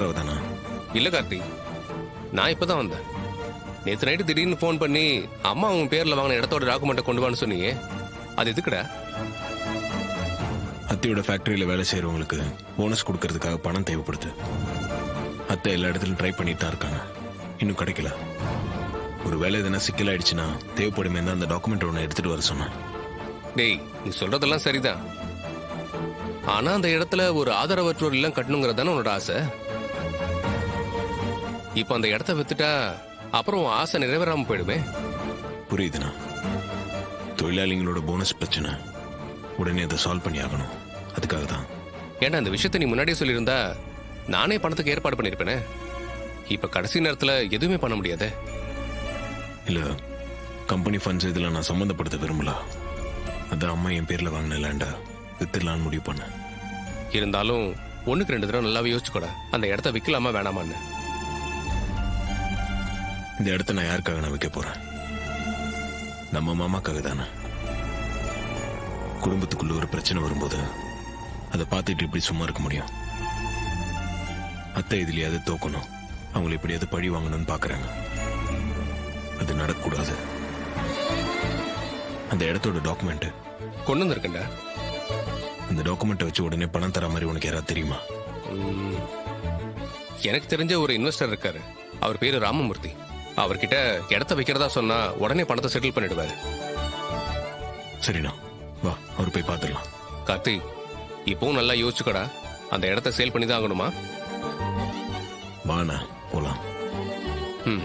தடவை தானா? இல்ல கார்த்தி, நான் இப்பதான் வந்தேன். நேற்று நைட்டு திடீர்னு ஃபோன் பண்ணி அம்மா உன் பேர்ல வாங்கின இடத்தோட டாக்குமெண்ட்டை கொண்டு வான்னு சொன்னீங்க. அது எதுக்குடா? அத்தையோட ஃபேக்டரியில் வேலை செய்கிறவங்களுக்கு போனஸ் கொடுக்கறதுக்காக பணம் தேவைப்படுது. அத்தை எல்லா இடத்துலையும் ட்ரை பண்ணிட்டு தான் இருக்காங்க, இன்னும் கிடைக்கல. ஒரு வேலை எதனா சிக்கலாயிடுச்சுன்னா தேவைப்படுமே தான் அந்த டாக்குமெண்ட் ஒன்று எடுத்துட்டு வர சொன்னேன். டேய், நீ சொல்றதெல்லாம் சரிதான். ஆனா அந்த இடத்துல ஒரு ஆதரவற்றோர் இல்லம் கட்டணுங்கிறது தானே உன்னோட ஆசை. இப்ப அந்த இடத்த வித்துட்டா அப்புறம் உன் ஆசை நிறைவேறாம போயிடுமே. புரியுதுண்ணா. தொழிலாளிகளோட போனஸ் பிரச்சனை உடனே அதை சால்வ் பண்ணி ஆகணும், அதுக்காக தான். ஏன்னா அந்த விஷயத்தை நீ முன்னாடியே சொல்லியிருந்தா நானே பணத்துக்கு ஏற்பாடு பண்ணிருப்பேனே. இப்ப கடைசி நேரத்துல எதுவுமே பண்ண முடியாதே. இல்ல, கம்பெனி ஃபண்ட்ஸ் இதெல்லாம் நான் சம்மந்தப்படுத்த விரும்பல. அதான் அம்மா என் பேர்ல வாங்கின லேண்டை வித்துடலான்னு முடிவு பண்ணேன். இருந்தாலும் 1க்கு 2 தடவை நல்லாவே யோசிச்சுக்கூட அந்த இடத்த விற்கலாமா வேணாமான்னு. இந்த இடத்த நான் யாருக்காக நான் விற்க போறேன்? நம்ம மாமாக்காக தானே. குடும்பத்துக்குள்ள ஒரு பிரச்சனை வரும்போது அதை பார்த்துட்டு இப்படி சும்மா இருக்க முடியும்? அத்தை இதுலயாவது தோக்கணும், அவங்களை எப்படியாவது பழி வாங்கணும்னு பாக்குறாங்க. அது நடக்கக்கூடாது. அந்த இடத்தோட டாக்குமெண்ட் கொண்டு வந்திருக்கேன்டா. அந்த டாக்குமெண்ட்டை வச்சு உடனே பணம் தர மாதிரி உனக்கு யாராவது தெரியுமா? எனக்கு தெரிஞ்ச ஒரு இன்வெஸ்டர் இருக்காரு, அவர் பேரு ராமமூர்த்தி. அவர்கிட்ட இடத்த வைக்கிறதா சொன்னா உடனே பணத்தை செட்டில் பண்ணிடுவாரு. சரிண்ணா, வா அவர் போய் பார்த்துடலாம். கார்த்தி, இப்பவும் நல்லா யோசிச்சுக்கடா. அந்த இடத்த சேல் பண்ணி தான் ஆகணுமா? வாண்ணா போலாம். ம்